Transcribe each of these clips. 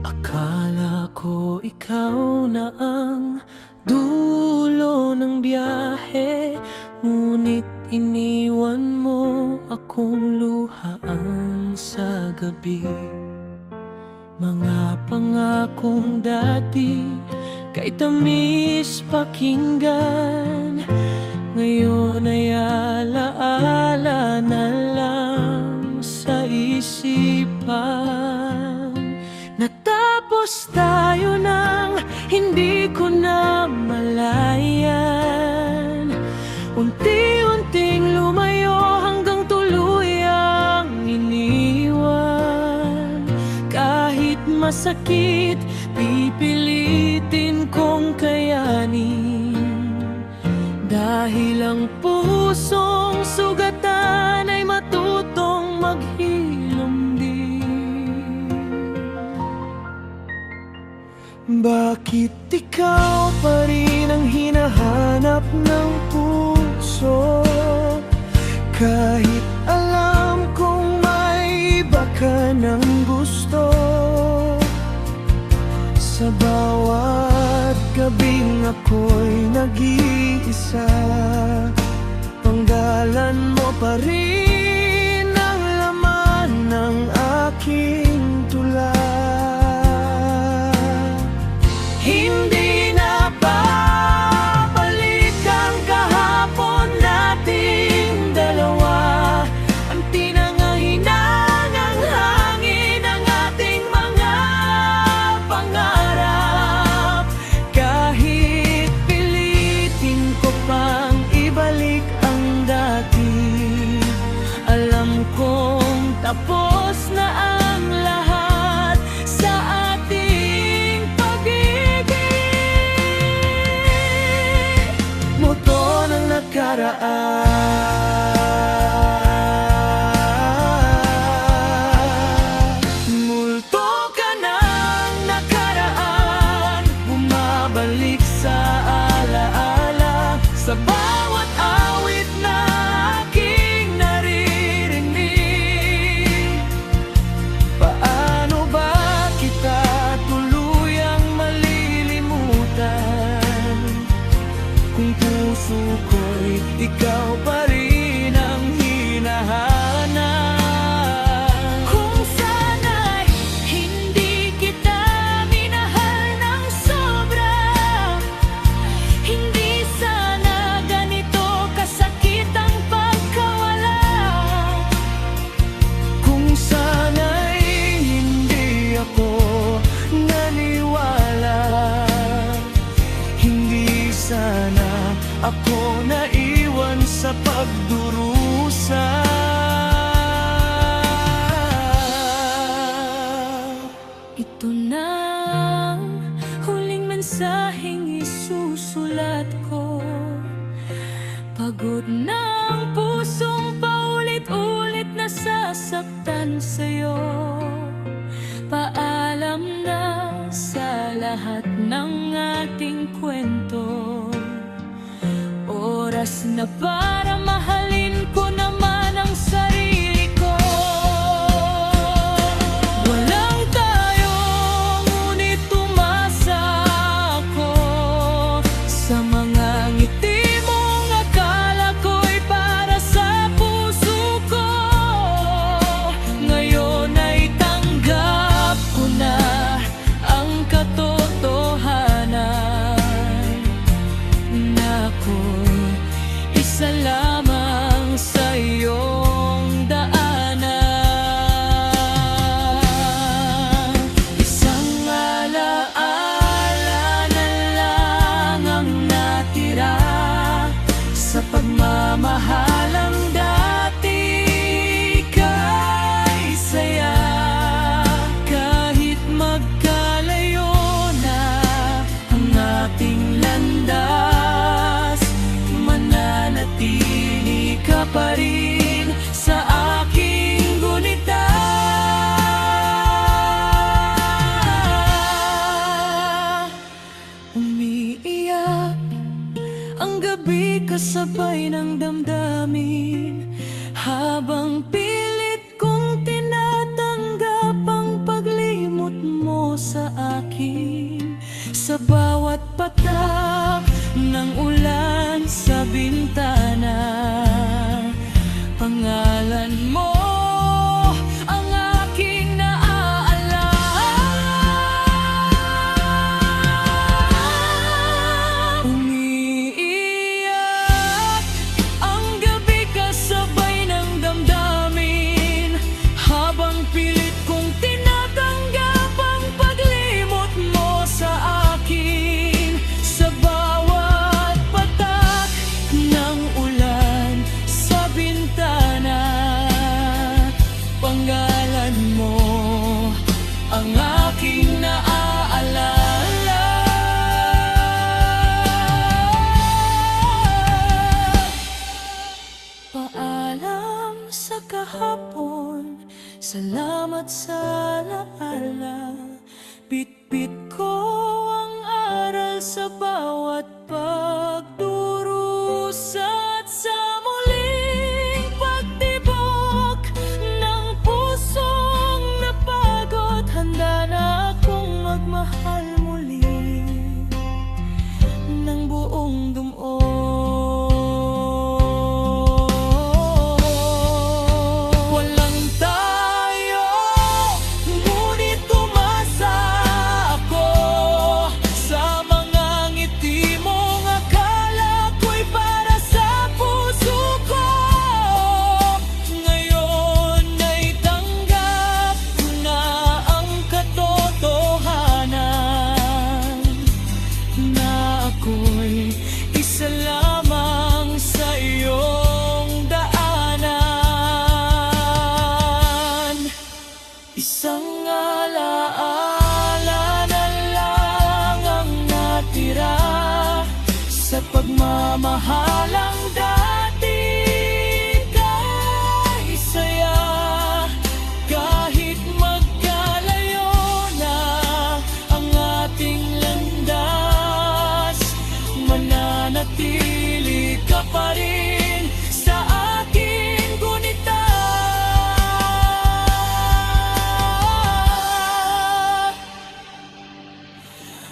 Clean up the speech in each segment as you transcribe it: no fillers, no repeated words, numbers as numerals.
Akala ko ikaw na ang dulo ng biyahe, ngunit iniwan mo akong luhaan sa gabi. Mga pangakong dati kay tamis pakinggan, ngayon ay alaala na lang sa isipan. Natapos tayo nang hindi ko na malayan, unti-unting lumayo hanggang tuluyang iniwan. Kahit masakit, pipilitin kong kayanin, dahil ang pusong sugatan ay matutong maghilom din. Bakit ikaw pa rin ang hinahanap ng puso, kahit alam kong may iba ka ng gusto? Sa bawat gabing ako'y nag-iisa, panggalan mo pa rin ang laman ng aking tula. Hindi na babalik ang kahapon nating dalawa, ang tinangahinangang hangin ng ating mga pangarap. Kahit pilitin ko pang ibalik ang dati, alam kong tapos na ang lahat sa ating pag-ibig. Moto ng nakaraan, multo ka ng nakaraan, bumabalik sa alaala, sa bawat awit na aking naririnig. Paano ba kita tuluyang malilimutan, kung puso ko'y ikaw pa rin ang hinahanap? Kung sana'y hindi kita minahal ng sobra, hindi sana ganito kasakit ang pagkawala. Kung sana'y hindi ako naniwala, hindi sana ako naiwan sa pagdurusa. Ito na ang huling mensaheng isusulat ko. Pagod na ang pusong paulit-ulit nasasaktan sa'yo. Paalam na sa lahat ng ating kwento. Oras na para mahalin ko naman ang sarili ko. Walang tayo, ngunit tumasa ako sa mga ngiti mong akala ko'y para sa puso ko. Ngayon ay tanggap ko na ang katotohanan, na ako'y isa lamang. sa bawat patak ng ulan sa bintana. Pangalan mo ang aking naaalala. Umiiyak ang gabi kasabay ng damdamin, habang pilit kong tinatanggap ang paglimot mo sa akin. Sa bawat patak ng ulan sa bintana, pangalan mo ang aking naaalala. Paalam sa kahapon, salamat sa alaala. Bitbit ko ang aral sa bawat pagdurusa, at sa muling pagtibok ng pusong napagod, handa na akong magmahal muli ng buong dumo. Walang tayo, ngunit umasa ako sa mga ngiti mong akala ko'y para sa puso ko. Ngayon ay tanggap ko na ang katotohanan, na ako'y isa lamang sa iyong daanan. Isang alaala na lang ang natira sa pagmamahalang dati kay saya. Kahit magkalayo na ang ating landas, mananatili ka pa rin sa aking gunita.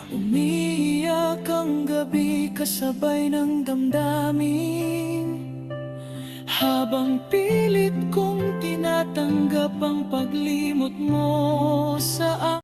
Umiiyak ang gabi kasabay ng damdamin, habang pilit kong tinatanggap ang paglimot mo sa